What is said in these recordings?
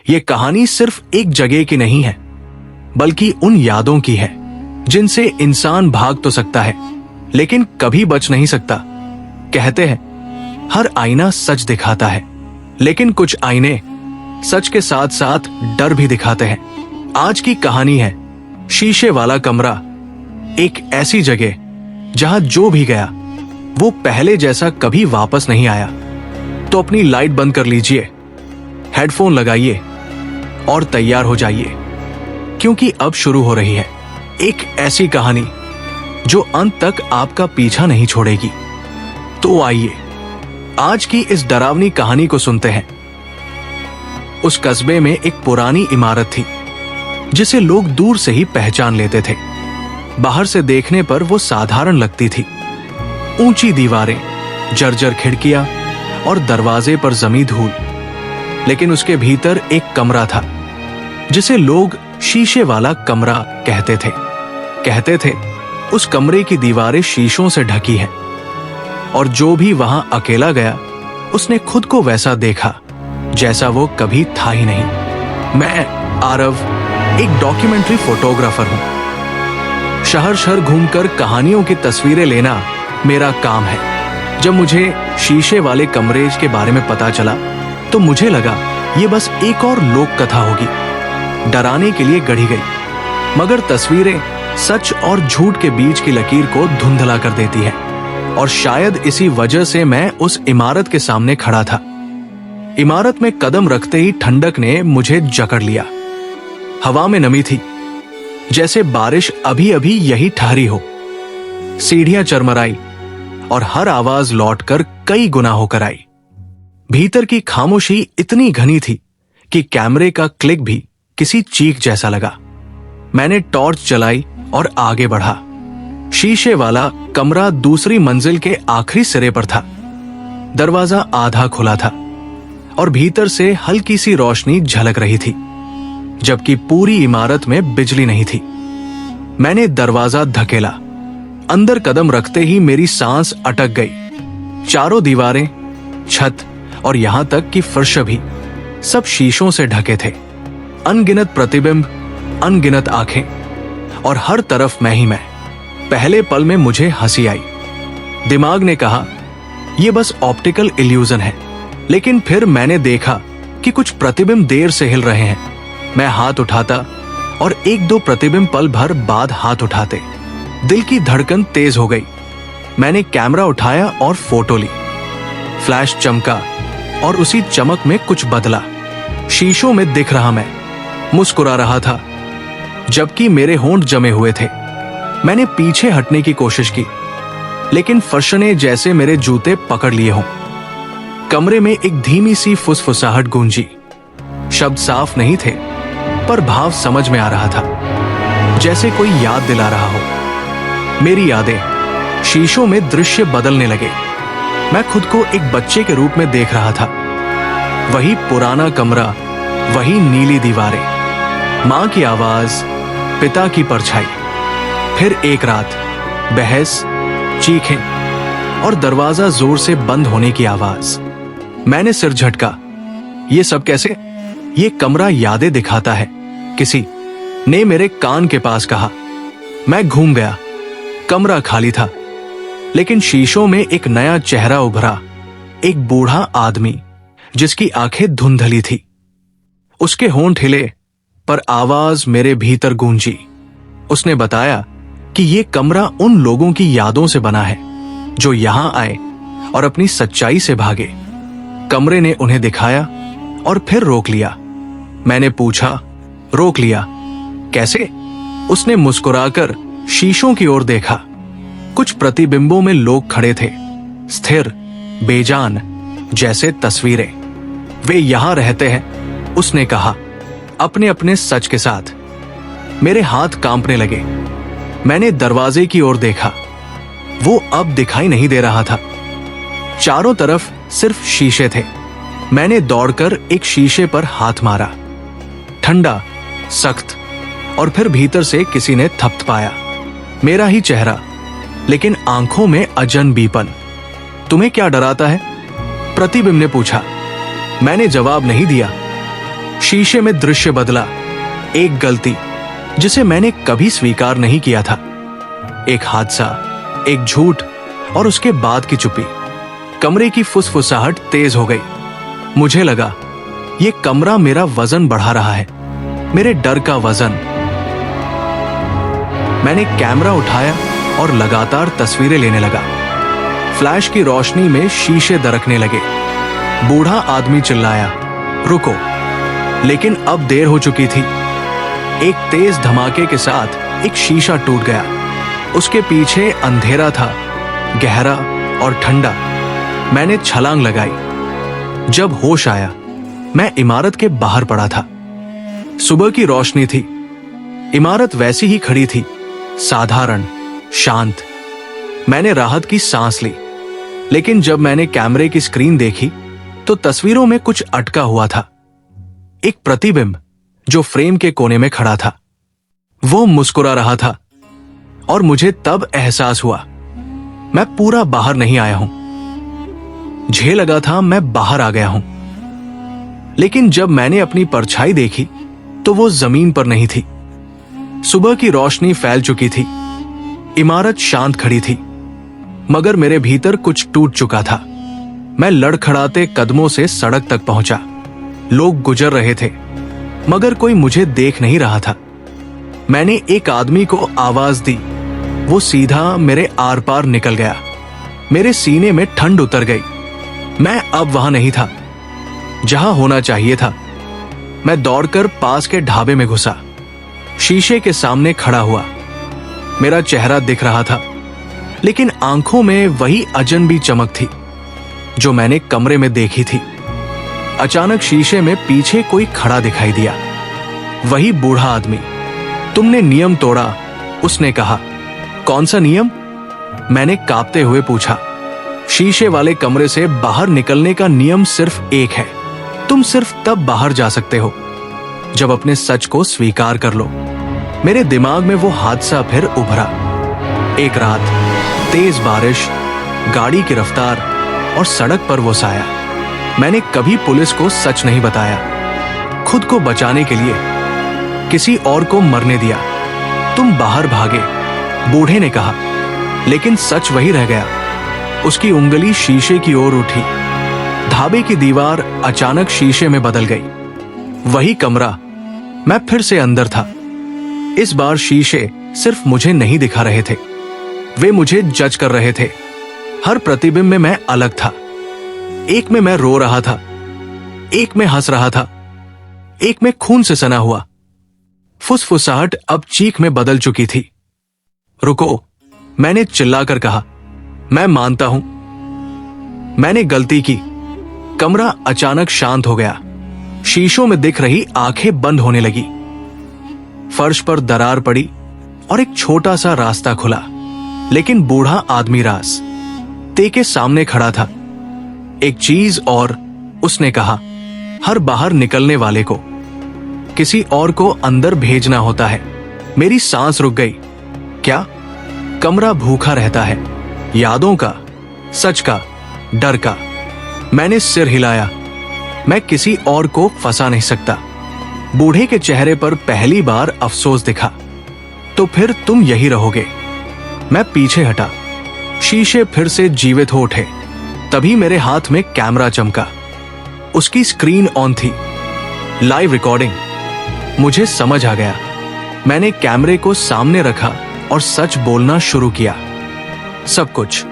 ये कहानी सिर्फ एक जगह की नहीं है, बल्कि उन यादों की है जिनसे इंसान भाग तो सकता है लेकिन कभी बच नहीं सकता। कहते हैं हर आईना सच दिखाता है, लेकिन कुछ आईने सच के साथ साथ डर भी दिखाते हैं। आज की कहानी है शीशे वाला कमरा। एक ऐसी जगह जहां जो भी गया वो पहले जैसा कभी वापस नहीं आया। तो अपनी लाइट बंद कर लीजिए, हेडफोन लगाइए और तैयार हो जाइए, क्योंकि अब शुरू हो रही है एक ऐसी कहानी जो अंत तक आपका पीछा नहीं छोड़ेगी। तो आइए आज की इस डरावनी कहानी को सुनते हैं। उस कस्बे में एक पुरानी इमारत थी जिसे लोग दूर से ही पहचान लेते थे। बाहर से देखने पर वो साधारण लगती थी। ऊंची दीवारें, जर्जर खिड़कियां और दरवाजे पर जमी धूल। लेकिन उसके भीतर एक कमरा था जिसे लोग शीशे वाला कमरा कहते थे उस कमरे की दीवारें शीशों से ढकी हैं, और जो भी वहां अकेला गया उसने खुद को वैसा देखा जैसा वो कभी था ही नहीं। मैं आरव एक डॉक्यूमेंट्री फोटोग्राफर हूं। शहर घूमकर कहानियों की तस्वीरें लेना मेरा काम है। जब मुझे शीशे वाले कमरे के बारे में पता चला तो मुझे लगा ये बस एक और लोक कथा होगी, डराने के लिए गढ़ी गई। मगर तस्वीरें सच और झूठ के बीच की लकीर को धुंधला कर देती है, और शायद इसी वजह से मैं उस इमारत के सामने खड़ा था। इमारत में कदम रखते ही ठंडक ने मुझे जकड़ लिया। हवा में नमी थी, जैसे बारिश अभी अभी यही ठहरी हो। सीढ़ियां चरमराई और हर आवाज लौटकर कई गुना होकर आई। भीतर की खामोशी इतनी घनी थी कि कैमरे का क्लिक भी किसी चीख जैसा लगा। मैंने टॉर्च जलाई और आगे बढ़ा। शीशे वाला कमरा दूसरी मंजिल के आखिरी सिरे पर था। दरवाजा आधा खुला था और भीतर से हल्की सी रोशनी झलक रही थी, जबकि पूरी इमारत में बिजली नहीं थी। मैंने दरवाजा धकेला। अंदर कदम रखते ही मेरी सांस अटक गई। चारों दीवारें, छत और यहां तक कि फर्श भी सब शीशों से ढके थे। अनगिनत प्रतिबिंब, अनगिनत आंखें, और हर तरफ मैं ही मैं। पहले पल में मुझे हंसी आई। दिमाग ने कहा यह बस ऑप्टिकल इल्यूजन है, लेकिन फिर मैंने देखा कि कुछ प्रतिबिंब देर से हिल रहे हैं। मैं हाथ उठाता और एक दो प्रतिबिंब पल भर बाद हाथ उठाते। दिल की धड़कन तेज हो गई। मैंने कैमरा उठाया और फोटो ली। फ्लैश चमका और उसी चमक में कुछ बदला। शीशों में दिख रहा मैं मुस्कुरा रहा था, जबकि मेरे होंठ जमे हुए थे। मैंने पीछे हटने की कोशिश की, लेकिन फर्श ने जैसे मेरे जूते पकड़ लिए हों। कमरे में एक धीमी सी फुसफुसाहट गूंजी। शब्द साफ नहीं थे, पर भाव समझ में आ रहा था, जैसे कोई याद दिला रहा हो। मेरी यादें। शीशों में दृश्य बदलने लगे। मैं खुद को एक बच्चे के रूप में देख रहा था। वही पुराना कमरा, वही नीली दीवारें, मां की आवाज, पिता की परछाई। फिर एक रात, बहस, चीखें और दरवाजा जोर से बंद होने की आवाज। मैंने सिर झटका। ये सब कैसे? ये कमरा यादें दिखाता है, किसी ने मेरे कान के पास कहा। मैं घूम गया। कमरा खाली था, लेकिन शीशों में एक नया चेहरा उभरा। एक बूढ़ा आदमी जिसकी आंखें धुंधली थी। उसके होंठ हिले, पर आवाज मेरे भीतर गूंजी। उसने बताया कि ये कमरा उन लोगों की यादों से बना है जो यहां आए और अपनी सच्चाई से भागे। कमरे ने उन्हें दिखाया और फिर रोक लिया। मैंने पूछा, रोक लिया कैसे? उसने मुस्कुराकर शीशों की ओर देखा। कुछ प्रतिबिंबों में लोग खड़े थे, स्थिर, बेजान, जैसे तस्वीरें। वे यहां रहते हैं, उसने कहा, अपने अपने सच के साथ। मेरे हाथ कांपने लगे। मैंने दरवाजे की ओर देखा। वो अब दिखाई नहीं दे रहा था। चारों तरफ सिर्फ शीशे थे। मैंने दौड़कर एक शीशे पर हाथ मारा। ठंडा, सख्त, और फिर भीतर से किसी ने थपथपाया। मेरा ही चेहरा, लेकिन आंखों में अजनबीपन। तुम्हें क्या डराता है? प्रतिबिंब ने पूछा। मैंने जवाब नहीं दिया। शीशे में दृश्य बदला। एक गलती जिसे मैंने कभी स्वीकार नहीं किया था, एक हादसा, एक झूठ और उसके बाद की चुप्पी। कमरे की फुसफुसाहट तेज हो गई। मुझे लगा ये कमरा मेरा वजन बढ़ा रहा है, मेरे डर का वजन। मैंने कैमरा उठाया और लगातार तस्वीरें लेने लगा। फ्लैश की रोशनी में शीशे दरकने लगे। बूढ़ा आदमी चिल्लाया, रुको। लेकिन अब देर हो चुकी थी। एक तेज धमाके के साथ एक शीशा टूट गया। उसके पीछे अंधेरा था, गहरा और ठंडा। मैंने छलांग लगाई। जब होश आया, मैं इमारत के बाहर पड़ा था। सुबह की रोशनी थी। इमारत वैसी ही खड़ी थी, साधारण, शांत। मैंने राहत की सांस ली। लेकिन जब मैंने कैमरे की स्क्रीन देखी तो तस्वीरों में कुछ अटका हुआ था। एक प्रतिबिंब जो फ्रेम के कोने में खड़ा था, वो मुस्कुरा रहा था। और मुझे तब एहसास हुआ, मैं पूरा बाहर नहीं आया हूं। मुझे लगा था मैं बाहर आ गया हूं। लेकिन जब मैंने अपनी परछाई देखी तो वो जमीन पर नहीं थी। सुबह की रोशनी फैल चुकी थी। इमारत शांत खड़ी थी, मगर मेरे भीतर कुछ टूट चुका था। मैं लड़खड़ाते कदमों से सड़क तक पहुंचा। लोग गुजर रहे थे, मगर कोई मुझे देख नहीं रहा था। मैंने एक आदमी को आवाज दी। वो सीधा मेरे आर पार निकल गया। मेरे सीने में ठंड उतर गई। मैं अब वहां नहीं था जहां होना चाहिए था। मैं दौड़कर पास के ढाबे में घुसा। शीशे के सामने खड़ा हुआ। मेरा चेहरा दिख रहा था, लेकिन आंखों में वही अजनबी चमक थी जो मैंने कमरे में देखी थी। अचानक शीशे में पीछे कोई खड़ा दिखाई दिया। वही बूढ़ा आदमी। तुमने नियम तोड़ा, उसने कहा। कौन सा नियम? मैंने कांपते हुए पूछा। शीशे वाले कमरे से बाहर निकलने का नियम सिर्फ एक है। तुम सिर्फ तब बाहर जा सकते हो जब अपने सच को स्वीकार कर लो। मेरे दिमाग में वो हादसा फिर उभरा। एक रात, तेज बारिश, गाड़ी की रफ्तार और सड़क पर वो साया। मैंने कभी पुलिस को सच नहीं बताया। खुद को बचाने के लिए किसी और को मरने दिया। तुम बाहर भागे, बूढ़े ने कहा। लेकिन सच वही रह गया। उसकी उंगली शीशे की ओर उठी। ढाबे की दीवार अचानक शीशे में बदल गई। वही कमरा। मैं फिर से अंदर था। इस बार शीशे सिर्फ मुझे नहीं दिखा रहे थे, वे मुझे जज कर रहे थे। हर प्रतिबिंब में मैं अलग था। एक में मैं रो रहा था, एक में हंस रहा था, एक में खून से सना हुआ। फुसफुसाहट अब चीख में बदल चुकी थी। रुको, मैंने चिल्लाकर कहा। मैं मानता हूं, मैंने गलती की। कमरा अचानक शांत हो गया। शीशों में दिख रही आंखें बंद होने लगी। फर्श पर दरार पड़ी और एक छोटा सा रास्ता खुला। लेकिन बूढ़ा आदमी रास्ते के सामने खड़ा था। एक चीज और, उसने कहा, हर बाहर निकलने वाले को किसी और को अंदर भेजना होता है। मेरी सांस रुक गई। क्या? कमरा भूखा रहता है, यादों का, सच का, डर का। मैंने सिर हिलाया। मैं किसी और को फंसा नहीं सकता। बूढ़े के चेहरे पर पहली बार अफसोस दिखा। तो फिर तुम यही रहोगे। मैं पीछे हटा। शीशे फिर से जीवित हो उठे। तभी मेरे हाथ में कैमरा चमका। उसकी स्क्रीन ऑन थी, लाइव रिकॉर्डिंग। मुझे समझ आ गया। मैंने कैमरे को सामने रखा और सच बोलना शुरू किया। सब कुछ,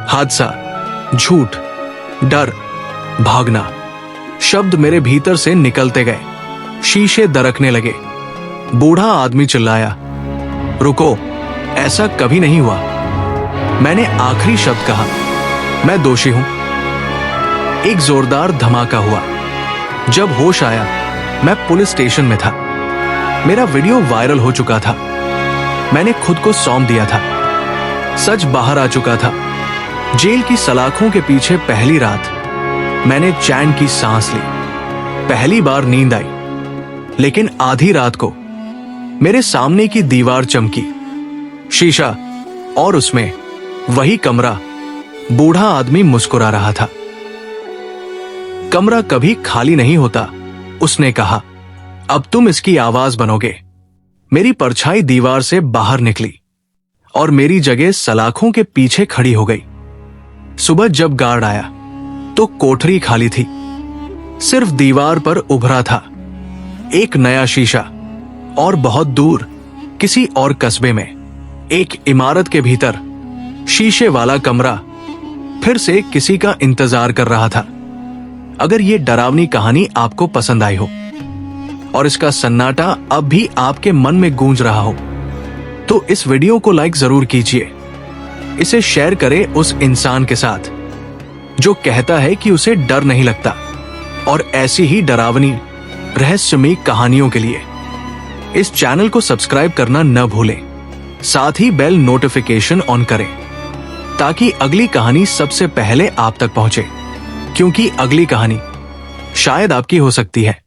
हादसा, झूठ, डर, भागना, शब्द मेरे भीतर से निकलते गए। शीशे दरकने लगे। बूढ़ा आदमी चिल्लाया, रुको, ऐसा कभी नहीं हुआ। मैंने आखिरी शब्द कहा, मैं दोषी हूं। एक जोरदार धमाका हुआ। जब होश आया, मैं पुलिस स्टेशन में था। मेरा वीडियो वायरल हो चुका था। मैंने खुद को सौंप दिया था। सच बाहर आ चुका था। जेल की सलाखों के पीछे पहली रात मैंने चैन की सांस ली। पहली बार नींद आई। लेकिन आधी रात को मेरे सामने की दीवार चमकी, शीशा, और उसमें वही कमरा। बूढ़ा आदमी मुस्कुरा रहा था। कमरा कभी खाली नहीं होता, उसने कहा, अब तुम इसकी आवाज बनोगे। मेरी परछाई दीवार से बाहर निकली और मेरी जगह सलाखों के पीछे खड़ी हो गई। सुबह जब गार्ड आया तो कोठरी खाली थी। सिर्फ दीवार पर उभरा था एक नया शीशा, और बहुत दूर किसी और कस्बे में एक इमारत के भीतर शीशे वाला कमरा फिर से किसी का इंतजार कर रहा था। अगर ये डरावनी कहानी आपको पसंद आई हो और इसका सन्नाटा अब भी आपके मन में गूंज रहा हो, तो इस वीडियो को लाइक जरूर कीजिए। इसे शेयर करें उस इंसान के साथ जो कहता है कि उसे डर नहीं लगता, और ऐसी ही डरावनी रहस्यमयी कहानियों के लिए इस चैनल को सब्सक्राइब करना न भूलें। साथ ही बेल नोटिफिकेशन ऑन करें ताकि अगली कहानी सबसे पहले आप तक पहुंचे, क्योंकि अगली कहानी शायद आपकी हो सकती है।